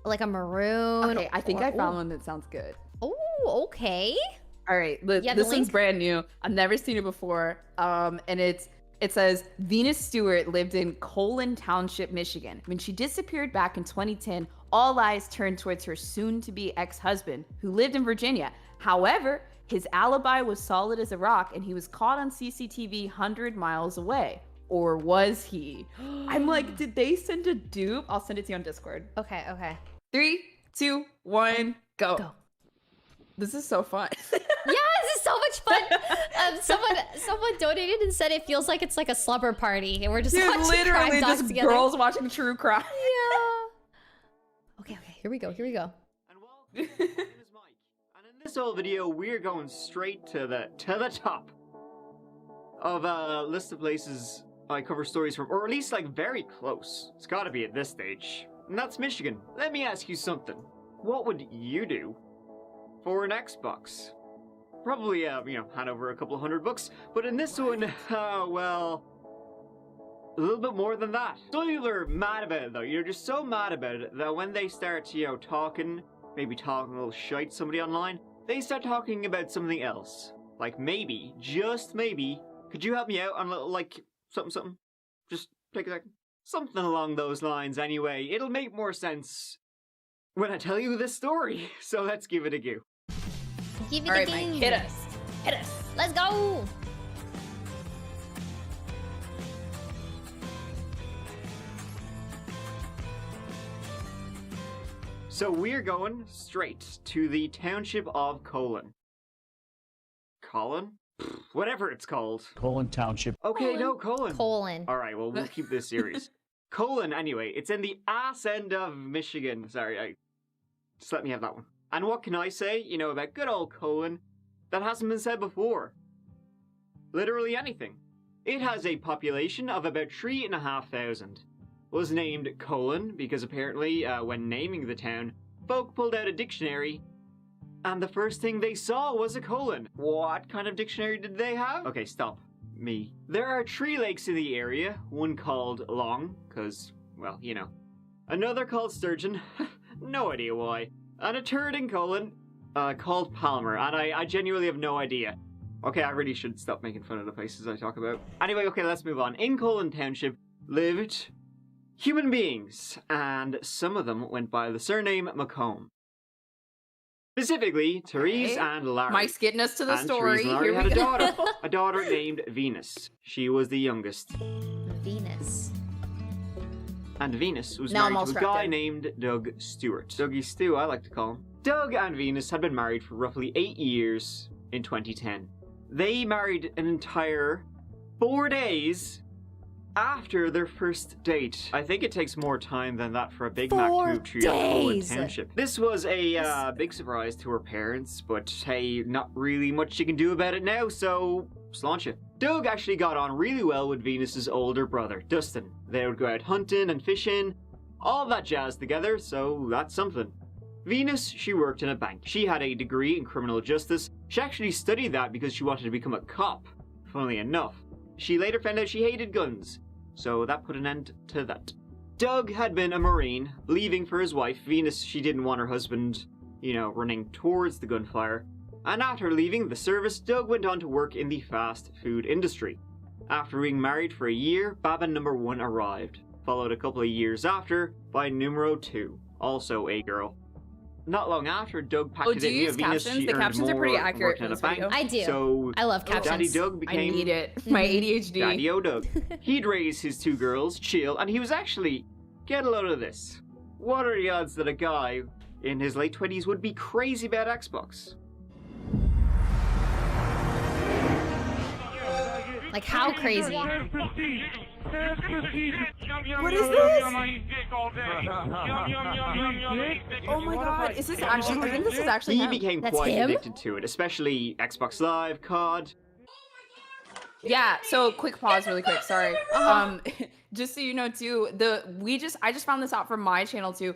Like a maroon. Okay, I think I found ooh. one that sounds good. Oh, okay. All right, Yeah, this one's brand new. I've never seen it before. And it says Venus Stewart lived in Colon Township, Michigan. When she disappeared back in 2010, all eyes turned towards her soon-to-be ex-husband, who lived in Virginia. However, his alibi was solid as a rock, and he was caught on CCTV 100 miles away. Or was he? I'm like, did they send a dupe? I'll send it to you on Discord. Okay, okay. 3, 2, 1, go. Go. This is so fun. Yeah, this is so much fun. Someone donated and said it feels like it's like a slumber party, and we're just watching literally crime docs just together. girls watching true crime. Yeah. Okay, here we go. And well, my name is Mike, and in this whole video, we're going straight to the top of a list of places I cover stories from, or at least like very close. It's got to be at this stage, and that's Michigan. Let me ask you something. What would you do for an Xbox? Probably, hand over a couple of $100, but in this one, well, a little bit more than that. Some people are mad about it though. You're just so mad about it that when they start, talking, maybe talking a little shite to somebody online, they start talking about something else. Like maybe, just maybe, could you help me out on a little, like, something? Just take a second. Something along those lines anyway. It'll make more sense when I tell you this story. So let's give it a go. Give it All a right, game. Mike, hit us. Hit us. Let's go. So we're going straight to the township of Colon. Colon? Whatever it's called. Colon Township. Okay, no, Colon. Colon. All right, well, we'll keep this serious. Colon, anyway, it's in the ass end of Michigan. Sorry, just let me have that one. And what can I say, about good old Colon that hasn't been said before? Literally anything. It has a population of about 3,500. Was named Colon because apparently, when naming the town, folk pulled out a dictionary and the first thing they saw was a colon. What kind of dictionary did they have? Okay, stop. Me. There are 3 lakes in the area, one called Long, cause, well, Another called Sturgeon, no idea why. And a third in Colon, called Palmer, and I genuinely have no idea. Okay, I really should stop making fun of the places I talk about. Anyway, okay, let's move on. In Colon Township lived human beings, and some of them went by the surname McComb. Specifically, Therese and Larry. Mike's getting us to the And story. Therese and Larry Here had we a go. daughter, a daughter named Venus. She was the youngest. Venus. And Venus was Now I'm married all to a strapped guy in. named Doug Stewart. Dougie Stew, I like to call him. Doug and Venus had been married for roughly 8 years in 2010. They married an entire 4 days after their first date. I think it takes more time than that for a Big Mac to 4 move to Colon days. Township. This was a big surprise to her parents, but hey, not really much you can do about it now, so let's launch it. Doug actually got on really well with Venus's older brother, Dustin. They would go out hunting and fishing, all that jazz together, so that's something. Venus, she worked in a bank. She had a degree in criminal justice. She actually studied that because she wanted to become a cop, funnily enough. She later found out she hated guns, so that put an end to that. Doug had been a Marine, leaving for his wife. Venus, she didn't want her husband, running towards the gunfire. And after leaving the service, Doug went on to work in the fast food industry. After being married for a year, Baba number 1 arrived, followed a couple of years after by numero 2, also a girl. Not long after, Doug packed Oh, it do in. you use Venus, captions? she The earned captions are more pretty accurate working for at a this bank, video. I do. So I love captions. Daddy Doug I became need it. My ADHD. Daddy-O Doug. He'd raise his 2 girls, chill, and he was actually, get a load of this. What are the odds that a guy in his late 20s would be crazy about Xbox? Like, how crazy? What is this? Oh my god, is this actually? I think this is actually He him. became That's quite him? addicted to it, especially Xbox Live, COD. Yeah, so quick pause really quick, sorry. Just so you know too, I just found this out from my channel too.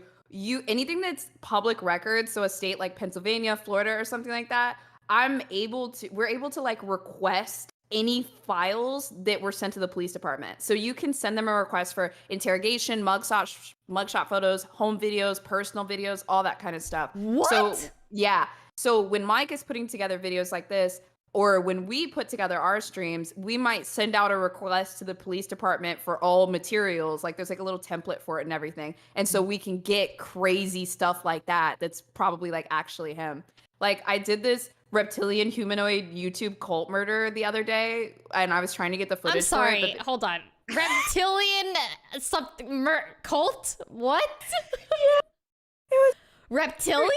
Anything that's public record, so a state like Pennsylvania, Florida or something like that, we're able to like request any files that were sent to the police department. So you can send them a request for interrogation, mugshot photos, home videos, personal videos, all that kind of stuff. What? So yeah. So when Mike is putting together videos like this, or when we put together our streams, we might send out a request to the police department for all materials. Like there's like a little template for it and everything. And so we can get crazy stuff like that. That's probably like actually him. Like I did this reptilian humanoid YouTube cult murder the other day, and I was trying to get the footage. I'm sorry. For it, Hold on. Reptilian something cult? What? Yeah, it was reptilian.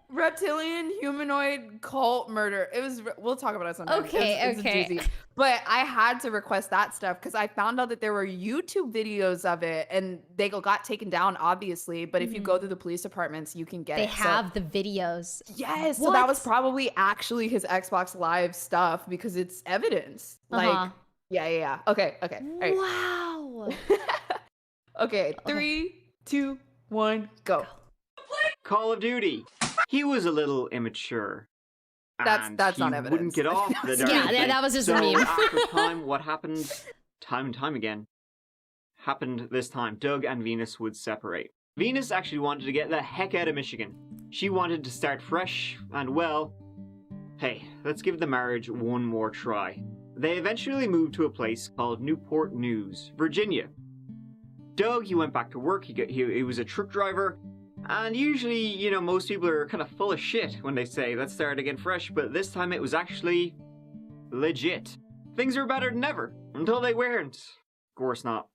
Reptilian humanoid cult murder. It was. We'll talk about it sometime. Okay, it's okay. A doozy. But I had to request that stuff because I found out that there were YouTube videos of it, and they got taken down, obviously. But if you go through the police departments, you can get it. They have the videos. Yes. What? So that was probably actually his Xbox Live stuff because it's evidence. Like, yeah. Okay. All right. Wow. Okay. 3, 2, 1, go. Call of Duty. He was a little immature. That's and not he evidence. Wouldn't get off the darn Yeah, thing. that was just so a meme. after time, what happened time and time again happened this time. Doug and Venus would separate. Venus actually wanted to get the heck out of Michigan. She wanted to start fresh, and well, hey, let's give the marriage one more try. They eventually moved to a place called Newport News, Virginia. Doug, he went back to work. He was a truck driver. And usually, you know, most people are kind of full of shit when they say, let's start again fresh, but this time it was actually legit. Things were better than ever, until they weren't. Of course not.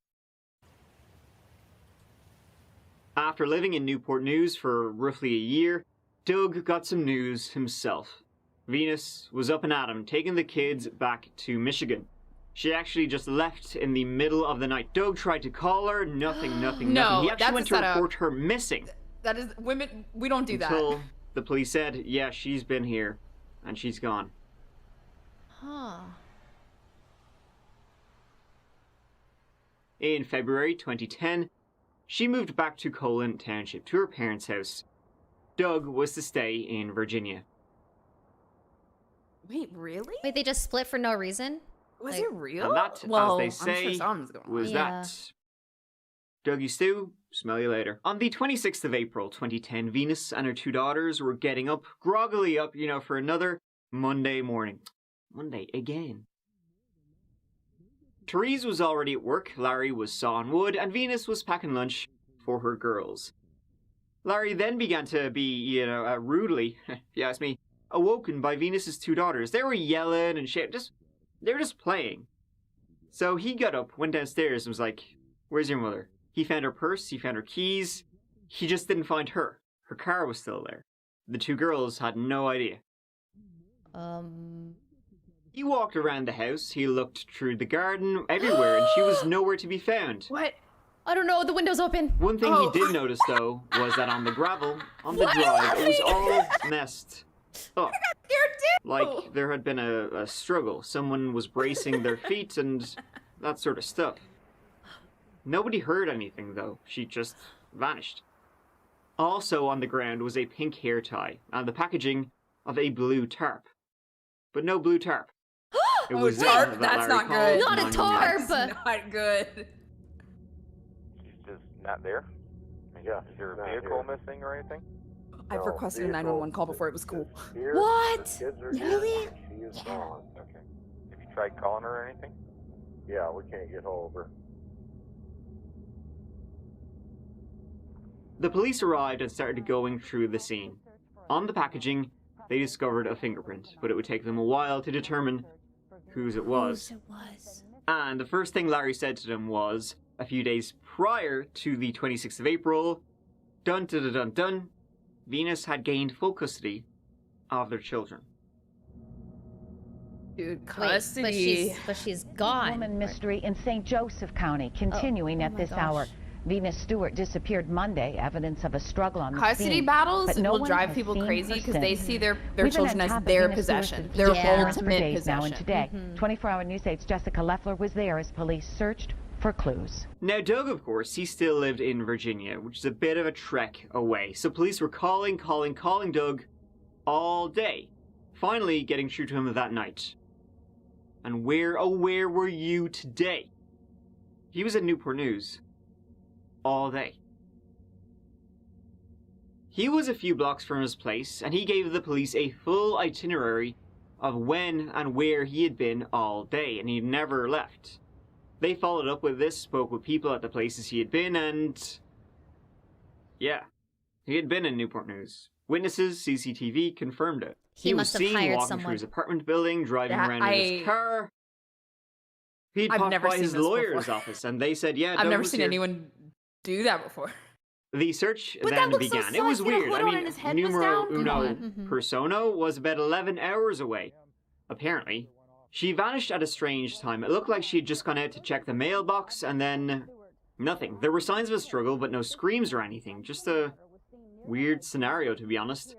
After living in Newport News for roughly a year, Doug got some news himself. Venus was up and at him, taking the kids back to Michigan. She actually just left in the middle of the night. Doug tried to call her, nothing. No, He actually went to setup. report her missing. That is women. We don't do Until that. the police said, yeah, she's been here, and she's gone. Huh. In February 2010, she moved back to Colin Township to her parents' house. Doug was to stay in Virginia. Wait, really? Wait, they just split for no reason? Was like- it real? And that, well, as they I'm sure say, something's going on. was Yeah. that. Dougie Stew, smell you later. On the 26th of April 2010, Venus and her 2 daughters were getting up, groggily up, you know, for another Monday morning. Monday again. Therese was already at work, Larry was sawing wood, and Venus was packing lunch for her girls. Larry then began to be, you know, rudely, if you ask me, awoken by Venus's 2 daughters. They were yelling and shit, they were just playing. So he got up, went downstairs, and was like, where's your mother? He found her purse, he found her keys. He just didn't find her. Her car was still there. The 2 girls had no idea. He walked around the house, he looked through the garden, everywhere, and she was nowhere to be found. What? I don't know. The window's open. One thing he did notice, though, was that on the gravel, on the Why are you drive, it was laughing? all messed up. Scared too. Like there had been a struggle. Someone was bracing their feet and that sort of stuff. Nobody heard anything, though. She just vanished. Also on the ground was a pink hair tie and the packaging of a blue tarp. But no blue tarp. It was tarp? then that That's Larry not good. called Not a 911. tarp. That's not good. She's just not there? Yeah. Is your vehicle missing or anything? I've requested a 911 call before it was cool. What? Really? She is gone. Okay. Have you tried calling her or anything? Yeah, we can't get hold of her. The police arrived and started going through the scene. On the packaging, they discovered a fingerprint, but it would take them a while to determine whose it was. And the first thing Larry said to them was, a few days prior to the 26th of April, dun dun dun dun dun, Venus had gained full custody of their children. Dude, Wait, custody. but she's gone. Woman mystery in St. Joseph County continuing at my this gosh. hour. Venus Stewart disappeared Monday, evidence of a struggle on the Custody scene. battles But no will one drive has people seen crazy her because they since. see their We've been children on as top of their Venus possession, Stewart's their Yeah. for ultimate days now possession. and today. 24-hour News 8's Jessica Leffler was there as police searched for clues. Now, Doug, of course, he still lived in Virginia, which is a bit of a trek away. So police were calling Doug all day, finally getting through to him that night. And where, oh where were you today? He was at Newport News. All day. He was a few blocks from his place, and he gave the police a full itinerary of when and where he had been all day, and he never left. They followed up with this, spoke with people at the places he had been, and... yeah, he had been in Newport News. Witnesses, CCTV, confirmed it. He was must have seen hired walking someone. through his apartment building, driving around in his car. He'd I've popped never by seen his this lawyer's before. office, and they said, yeah, I've Doug never was seen here. anyone do that before. The search But that then looks so began. It sus. was He had a weird. hood I on mean, and his head was numero down. uno Mhm. persono was about 11 hours away. Apparently, she vanished at a strange time. It looked like she had just gone out to check the mailbox, and then nothing. There were signs of a struggle, but no screams or anything. Just a weird scenario, to be honest.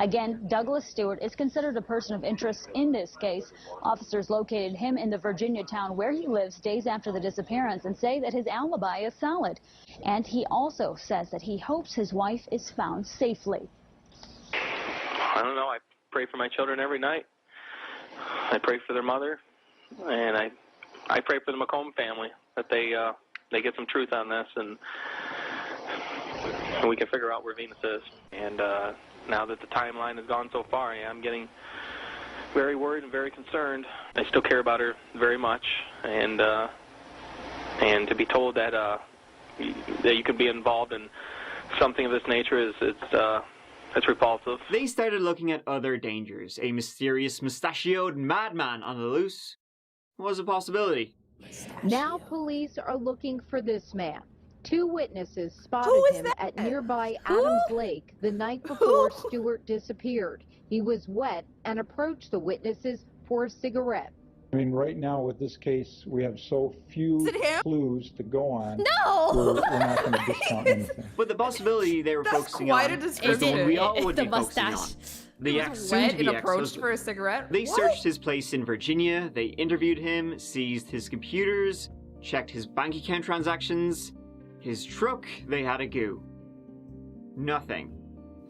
Again, Douglas Stewart is considered a person of interest in this case. Officers located him in the Virginia town where he lives days after the disappearance and say that his alibi is solid. And he also says that he hopes his wife is found safely. I don't know. I pray for my children every night. I pray for their mother, and I pray for the McComb family that they get some truth on this, and we can figure out where Venus is. And now that the timeline has gone so far, yeah, I'm getting very worried and very concerned. I still care about her very much, and to be told that that you could be involved in something of this nature it's repulsive. They started looking at other dangers. A mysterious, mustachioed madman on the loose was a possibility. Now police are looking for this man. 2 witnesses Who spotted is him that? at nearby Who? Adams Lake the night before Stewart disappeared. He was wet and approached the witnesses for a cigarette. I mean, right now with this case, we have so few Is it him? clues to go on. No! We're not going to discount anything. But the possibility they were That's focusing quite on a is the one description. we all would The be focusing on. mustache. The He ex, was soon wet to and be approached ex-husband. for a cigarette? They What? searched his place in Virginia, they interviewed him, seized his computers, checked his bank account transactions, his truck, they had a go. Nothing.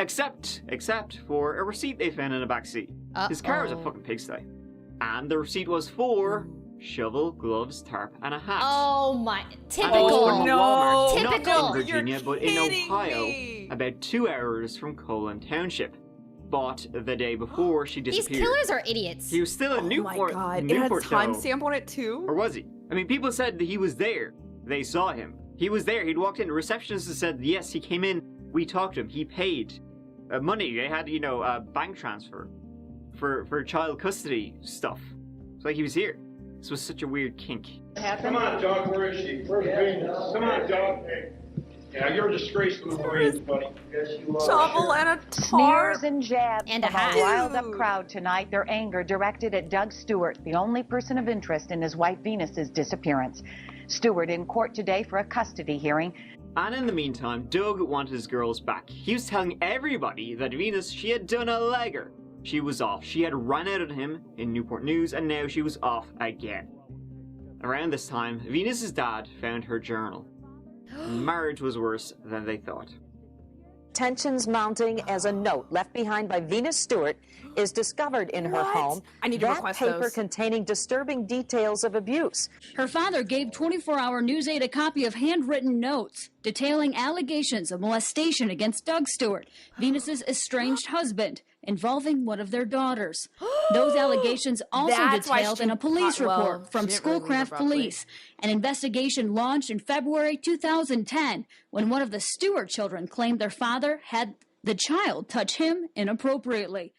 Except for a receipt they found in a backseat. His car was a fucking pigsty. And the receipt was for shovel, gloves, tarp, and a hat. Oh my, And it was typical. from no. Walmart, Typical. not in Virginia, but in kidding Ohio, me. about 2 hours from Colon Township. Bought the day before she These disappeared. killers are idiots. He was still in Oh Newport. my god, it had a Newport, though. timestamp on it too? Or was he? I mean, people said that he was there. They saw him. He was there. He'd walked in. The receptionist said, yes, he came in. We talked to him. He paid money. They had, a bank transfer for child custody stuff. It's like he was here. This was such a weird kink. Come on, dog. Where is she? Where's Venus? Come on, dog. Yeah, you're a disgrace to the Marines, buddy. Yes, you are. Shovel and a Sneers tarp. and jabs And a from hat. a riled-up Dude. crowd tonight, their anger directed at Doug Stewart, the only person of interest in his wife Venus's disappearance. Stewart in court today for a custody hearing. And in the meantime, Doug wanted his girls back. He was telling everybody that Venus, she had done a legger. She was off. She had run out on him in Newport News, and now she was off again. Around this time, Venus's dad found her journal. Marriage was worse than they thought. Tensions mounting as a note left behind by Venus Stewart is discovered in her What? home. I need to that request paper those. containing disturbing details of abuse. Her father gave 24-hour News 8 a copy of handwritten notes detailing allegations of molestation against Doug Stewart, Venus's estranged husband, involving one of their daughters. Those allegations also That's why detailed she in a police well, report from she didn't really leave Schoolcraft abruptly. Police. An investigation launched in February 2010 when one of the Stewart children claimed their father had the child touch him inappropriately.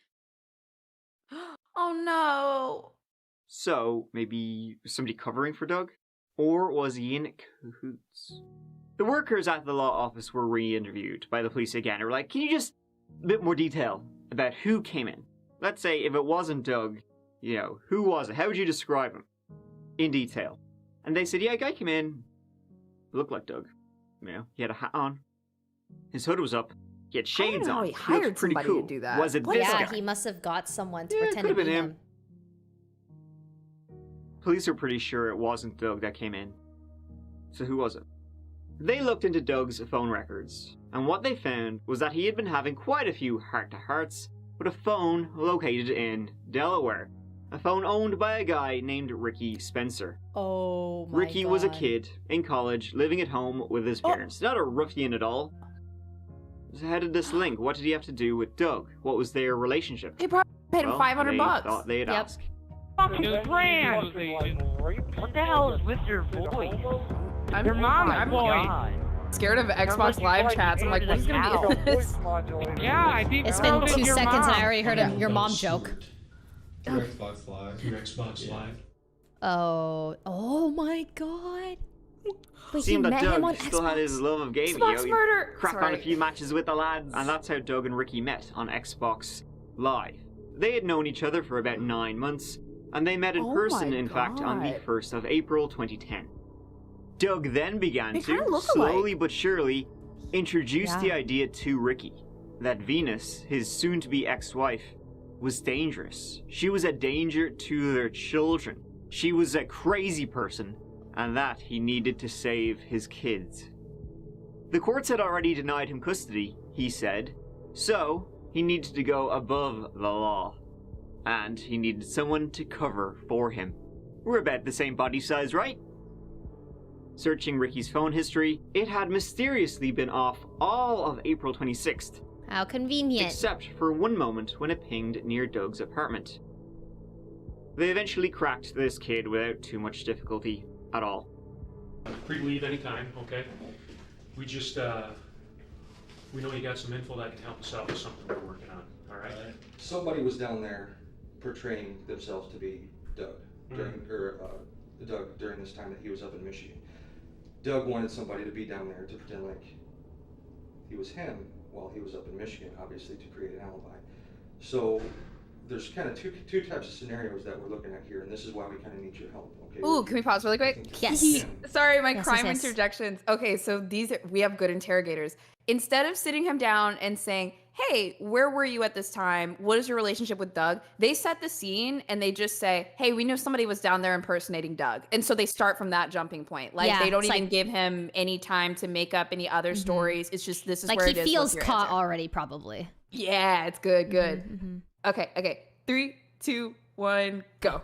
Oh no. So, maybe somebody covering for Doug? Or was he in cahoots? The workers at the law office were re-interviewed by the police again. They were like, can you just a bit more detail about who came in? Let's say if it wasn't Doug, who was it? How would you describe him? In detail. And they said, yeah, a guy came in, looked like Doug. He had a hat on. His hood was up. He had shades know how on. he looked hired pretty somebody cool. to do that. Was it What? this Yeah, guy? he must have got someone to Yeah, it pretend to could've be been him. him. Police are pretty sure it wasn't Doug that came in. So who was it? They looked into Doug's phone records, and what they found was that he had been having quite a few heart-to-hearts with a phone located in Delaware. A phone owned by a guy named Ricky Spencer. Oh my Ricky God. was a kid in college, living at home with his parents. Not a ruffian at all. So how did this link? What did he have to do with Doug? What was their relationship? He probably paid him 500 they bucks. Thought they'd ask. Fucking brand! What the hell is with your voice? Your mom's voice! Scared of Xbox Live chats. I'm like, what's gonna be this? Yeah, I think It's been 2 seconds and I already heard your mom joke. Your Xbox Live. Your Xbox Live. Oh my God. Wait, he Seemed that met Doug him on still Xbox? had his love of gaming. Xbox He murder. cracked on Sorry. a few matches with the lads, and that's how Doug and Ricky met on Xbox Live. They had known each other for about 9 months, and they met in person, in fact, on the 1st of April 2010. Doug then began They to, kinda look slowly alike. but surely, introduce Yeah. the idea to Ricky that Venus, his soon-to-be ex-wife, was dangerous. She was a danger to their children. She was a crazy person, and that he needed to save his kids. The courts had already denied him custody, he said, so he needed to go above the law. And he needed someone to cover for him. We're about the same body size, right? Searching Ricky's phone history, it had mysteriously been off all of April 26th. How convenient. Except for one moment when it pinged near Doug's apartment. They eventually cracked this kid without too much difficulty at all. Free to leave anytime, okay? We just, we know you got some info that can help us out with something we're working on, alright? Somebody was down there portraying themselves to be Doug during this time that he was up in Michigan. Doug wanted somebody to be down there to pretend like he was him while he was up in Michigan, obviously to create an alibi. So there's kind of two types of scenarios that we're looking at here, and this is why we kind of need your help. Okay. Ooh, can we pause really quick? Yes. Sorry, my Yes, crime yes, yes. interjections. Okay, so we have good interrogators. Instead of sitting him down and saying, hey, where were you at this time? What is your relationship with Doug? They set the scene and they just say, hey, we know somebody was down there impersonating Doug. And so they start from that jumping point. Like, Yeah, they don't it's even like- give him any time to make up any other stories. It's just, this is Like where he it is. feels What's your caught answer? already, probably. Yeah, it's good, good. Okay. 3, 2, 1, go.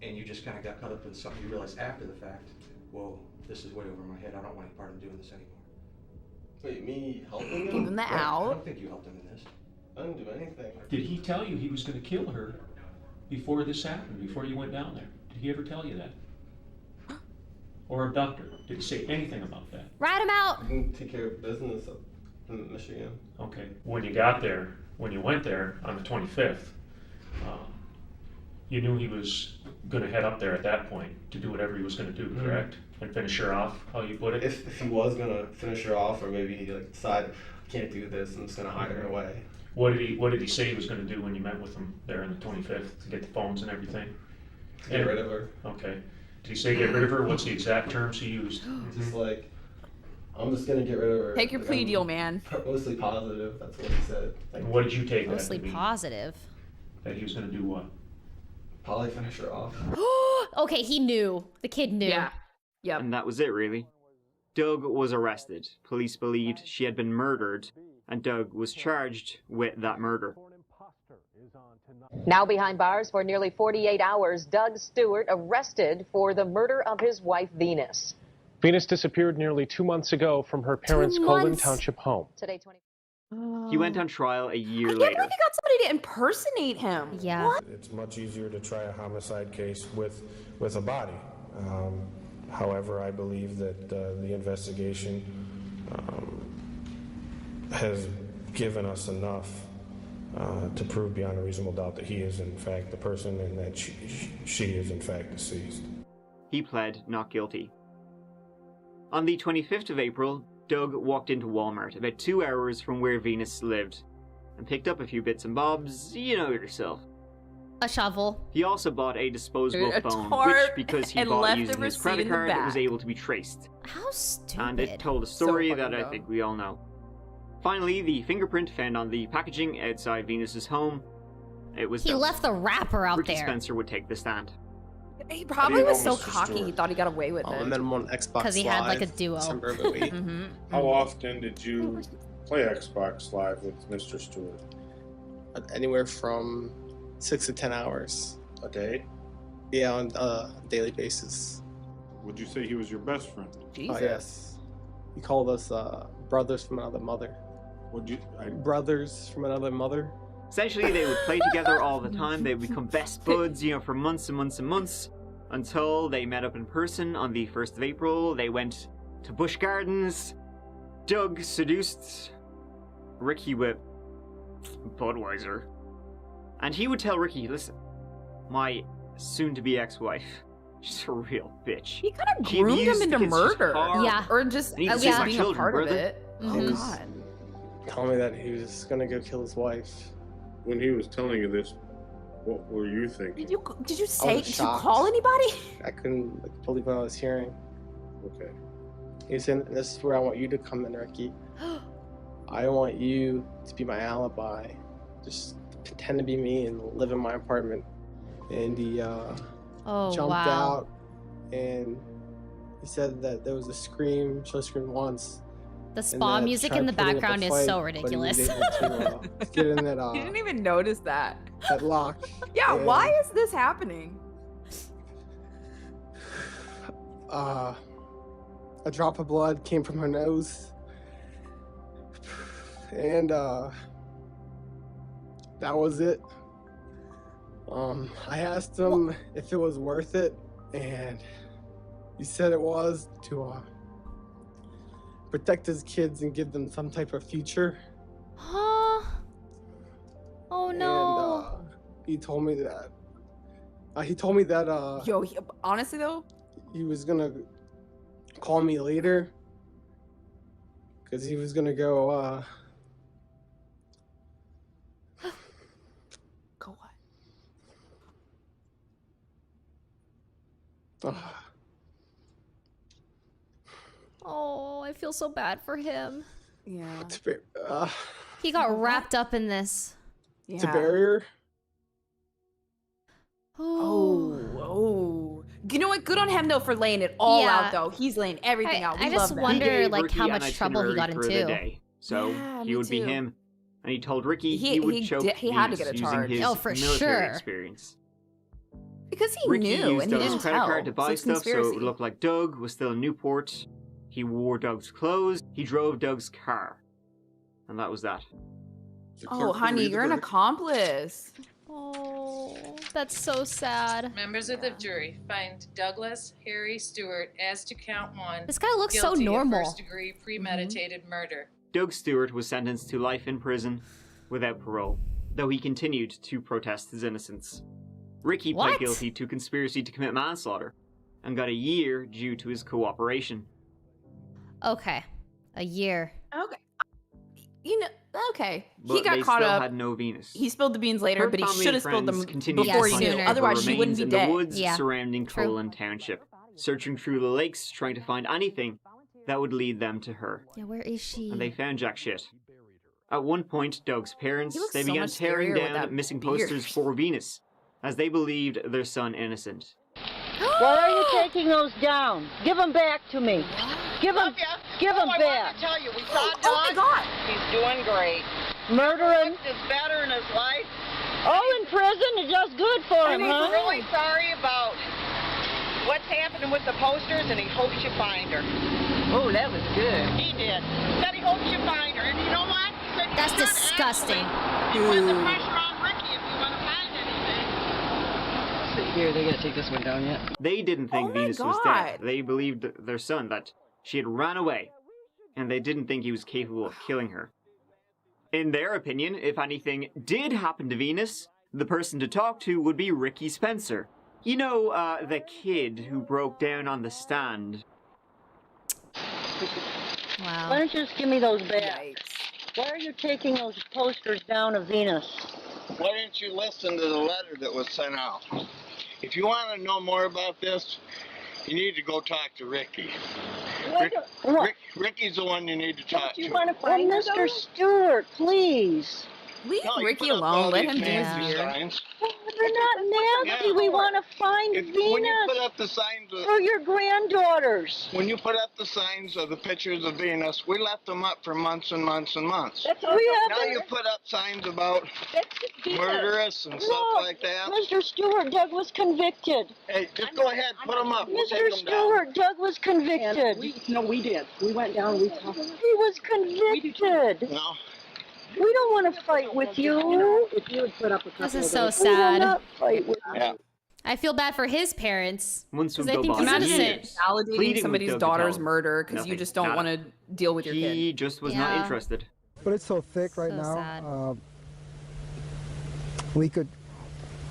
And you just kind of got caught up in something you realized after the fact, whoa, this is way over my head. I don't want any part of doing this anymore. Wait, me helping Give him the Right, out. I don't think you helped him in this. I didn't do anything. Did he tell you he was gonna kill her before this happened, before you went down there? Did he ever tell you that? Or abduct her? Did he say anything about that? Rat him out. I didn't take care of business up in Michigan. Okay, when you got there, when you went there on the 25th, you knew he was gonna head up there at that point to do whatever he was gonna do, correct? And finish her off, how you put it? If he was gonna finish her off, or maybe he like decided I can't do this, I'm just gonna hide her away. What did he say he was gonna do when you met with him there on the 25th to get the phones and everything? Get rid of her. Okay. Did he say get rid of her? What's the exact terms he used? Just like, I'm just gonna get rid of her. Take your Like, plea I'm deal, man. Mostly positive, that's what he said. Like, And what did you take that Mostly to mean? positive. That he was gonna do what? probably finish her off. Okay, he knew. The kid knew. Yeah. Yep. And that was it, really. Doug was arrested. Police believed she had been murdered, and Doug was charged with that murder. Now behind bars for nearly 48 hours, Doug Stewart arrested for the murder of his wife, Venus. Venus disappeared nearly 2 months ago from her parents' 2 Colon months? Township home. Today, 20. He went on trial a year I can't later. believe he got somebody to impersonate him. Yeah. What? It's much easier to try a homicide case with a body. However, I believe that the investigation has given us enough to prove beyond a reasonable doubt that he is in fact the person and that she is in fact deceased. He pled not guilty. On the 25th of April, Doug walked into Walmart about 2 hours from where Venus lived and picked up a few bits and bobs, you know yourself. A shovel. He also bought a disposable Dude, a phone, tarp which, because he and bought left using the his receipt credit in the card, it was back. able to be traced. How stupid. And it told a story So that fucking I dumb. think we all know. Finally, the fingerprint found on the packaging outside Venus's home, it was He Doug's. left the wrapper out Ricky there. Spencer would take the stand. He probably was so Mr. cocky Stewart? he thought he got away with I it. met him on Xbox Because he Live, had like a duo. December of 08. How often did you play Xbox Live with Mr. Stewart? Anywhere from 6 to 10 hours. A day? Yeah, on a daily basis. Would you say he was your best friend? Jesus. Oh, yes. He called us brothers from another mother. Brothers from another mother? Essentially, they would play together all the time. They would become best buds, you know, for months and months and months, until they met up in person on the 1st of April. They went to Busch Gardens. Doug seduced Ricky with Budweiser. And he would tell Ricky, listen, my soon-to-be ex-wife, she's a real bitch. He kind of groomed him into murder. Yeah. Or just at least being a part of it. Oh, God. Telling me that he was gonna go kill his wife. When he was telling you this, what were you thinking? Did you call anybody? I couldn't believe what I was hearing. Okay. He said, this is where I want you to come in, Ricky. I want you to be my alibi. Just pretend to be me and live in my apartment. And he jumped out and he said that there was a scream. She screamed once. The spa music in the background is so ridiculous. He get in that, You didn't even notice that. That lock. Yeah, and, why is this happening? A drop of blood came from her nose. And that was it. I asked him if it was worth it, and he said it was, to protect his kids and give them some type of future. Huh? Oh no. And he told me that. Yo, honestly though, he was gonna call me later because he was gonna go. Go what? Oh, I feel so bad for him. Yeah. He got wrapped up in this. It's a barrier. Oh. You know what? Good on him though for laying it all out though. He's laying everything out. We I love just that. wonder like Ricky how an much trouble he got itinerary for the into. day. So Yeah, he me would be too. him, and he told Ricky He- he would he choke did- he had to Venus get a using charge. his Oh, for military sure. experience. Because he Ricky knew used and he Doug's didn't credit tell. card to buy so it's stuff, so it conspiracy. would look like Doug was still in Newport. He wore Doug's clothes. He drove Doug's car, and that was that. Oh, honey, you're an accomplice. Oh, that's so sad. Members of the jury find Douglas Harry Stewart as to count 1. This guy looks so guilty of normal. First-degree premeditated murder. Doug Stewart was sentenced to life in prison without parole, though he continued to protest his innocence. Ricky pled What? guilty to conspiracy to commit manslaughter and got a year due to his cooperation. Okay, a year. Okay. You know, okay. But He got they caught still up. had no Venus. He spilled the beans later, Her but he family should and have spilled them friends continued before to he knew. find her Otherwise, she wouldn't remains be in dead. the woods Yeah. surrounding True. Colin Township, searching through the lakes, trying to find anything that would lead them to her. Yeah, where is she? And they found jack shit. At one point, Doug's parents, He looks they so began much tearing scarier with down that missing beard. posters for Venus, as they believed their son innocent. Why are you taking those down? Give them back to me. Give them I back. wanted to tell you, we saw Doug. Oh my God. He's doing great. Murdering. Is better in his life. Oh, in prison is just good for And him, he's huh? really sorry about what's happening with the posters, and he hopes you find her. Oh, that was good. He did. Said he hopes you find her, and you know what? He said That's you're not disgusting. asking. You put the pressure on Ricky if you want to find anything. Here, they gotta take this one down yet. They didn't think Oh my Venus was dead. God. They believed their son that she had run away, and they didn't think he was capable of killing her. In their opinion, if anything did happen to Venus, the person to talk to would be Ricky Spencer. You know, the kid who broke down on the stand. Why don't you just give me those back? Why are you taking those posters down of Venus? Why didn't you listen to the letter that was sent out? If you want to know more about this, you need to go talk to Ricky. What? Ricky's the one you need to talk to. Mr. Stewart, please. Leave No, you Ricky put up alone. all Let these him do his nasty weird. signs. They're not nasty. We want to find When you put Venus up the signs for your granddaughters. when you put up the signs of the pictures of Venus, we left them up for months and months and months. That's Now we you have put up signs about Venus. murderous and stuff like that. Mr. Stewart, Doug was convicted. Hey, just go ahead, put them up. We'll Mr. take them down. Stewart, Doug was convicted. We did. We went down. We talked. He was convicted. No. We don't want to fight with you. If you had put up a couple This is of so those- We will sad. not fight with you. Yeah. I feel bad for his parents. Once Because we I go think by he's Imagine innocent. validating Pleading somebody's with Doug to daughter's tell him. murder because you Nothing. just don't want to deal with your kid. He just was not Yeah. interested. But it's so thick right So now. sad.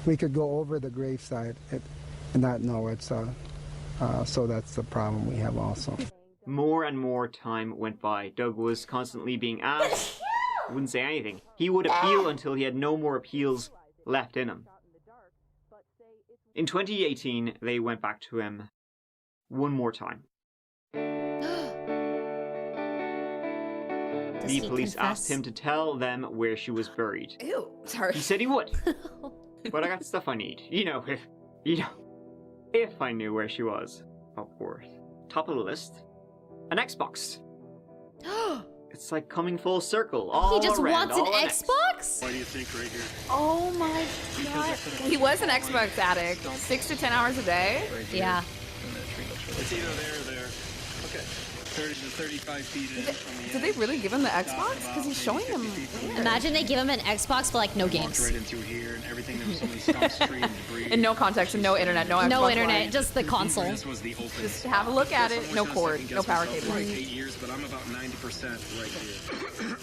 We could go over the graveside and not know it's so that's the problem we have also. More and more time went by. Doug was constantly being asked. Wouldn't say anything. He would appeal until he had no more appeals left in him. In 2018, they went back to him one more time. The police asked him to tell them where she was buried. Ew, sorry. He said he would. But I got stuff I need. If I knew where she was. Of course. Top of the list. An Xbox. It's like coming full circle. All He just around, wants an all on Xbox? Why do you think right here? Oh my god. He was an Xbox addict. 6 to 10 hours a day. Yeah. It's either there or there. Okay. 30 to 35 feet in from the Did they really give him the Xbox? Because he's showing him. Imagine they give him an Xbox for like no Walked games. right in through here and everything. There was so many stumps, trees, and debris. And no context and no internet, no Xbox No internet, Live. just the console. This was the open Just spot. have a look at Guess it. how No much I cord, second no guessed power myself cable. for like 8 years, but I'm about 90% right here.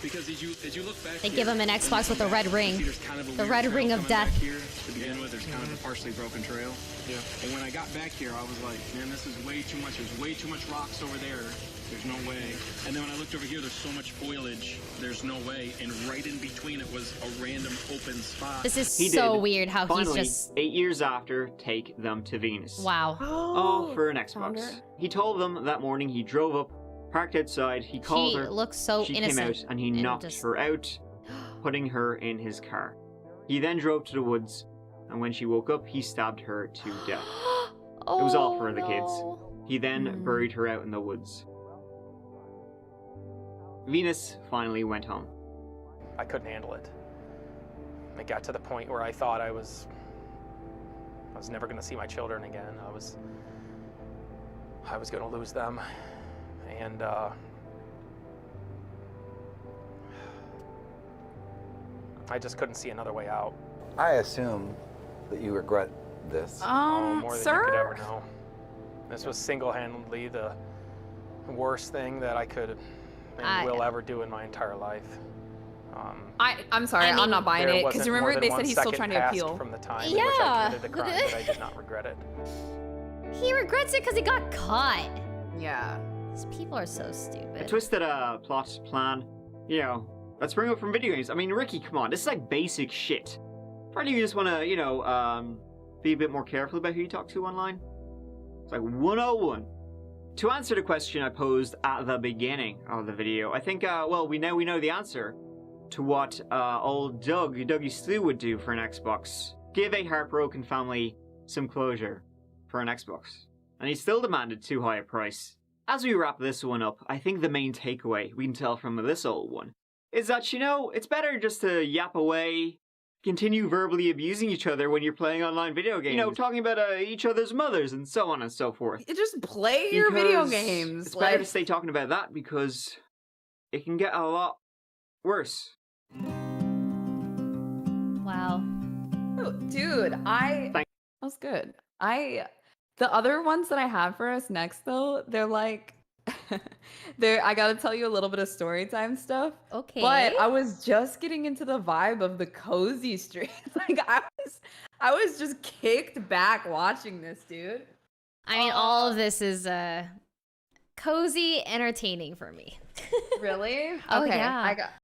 Because as you look back They here, give him an Xbox with a red ring. there's kind of a The weird red trail ring of coming back death. here to begin with. There's kind of a partially broken trail. Yeah. And when I got back here, I was like, man, this is way too much. There's way too much rocks over there. There's no way. And then when I looked over here, there's so much foliage. There's no way. And right in between it was a random open spot. This is He so did. weird how Finally, he's just... 8 years after, take them to Venus. Wow. All for an found Xbox. her. He told them that morning he drove up, parked outside, he called She her. looks so She innocent. came out and he knocked just- her out, putting her in his car. He then drove to the woods, and when she woke up, he stabbed her to death. It was all for the kids. He then buried her out in the woods. Venus finally went home. I couldn't handle it. It got to the point where I thought I was never going to see my children again. I was going to lose them, and I just couldn't see another way out. I assume that you regret this. More than you sir? could ever know. This was single-handedly the worst thing that I could and will ever do in my entire life. I'm sorry, I'm not buying there it. Because wasn't remember, more they than said 1 he's still second trying to passed appeal. From the time in which I Yeah. committed the crime, but I did not regret it. He regrets it because he got caught. Yeah. These people are so A stupid. twisted plot plan. Let's bring up from video games. I mean, Ricky, come on, this is like basic shit. Probably you just want to, be a bit more careful about who you talk to online. It's like 101. To answer the question I posed at the beginning of the video, I think, we know the answer to what old Dougie Stew would do for an Xbox. Give a heartbroken family some closure for an Xbox. And he still demanded too high a price. As we wrap this one up, I think the main takeaway we can tell from this old one is that, it's better just to yap away, continue verbally abusing each other when you're playing online video games. Talking about each other's mothers and so on and so forth. Just play your video Because games. It's better to stay talking about that because it can get a lot worse. Wow. Oh, dude, that was good. The other ones that I have for us next, though, they're like, I gotta tell you a little bit of story time stuff. Okay. But I was just getting into the vibe of the cozy streams. Like I was just kicked back watching this, dude. I mean, all of this is cozy, entertaining for me. Really? Oh, Okay, yeah.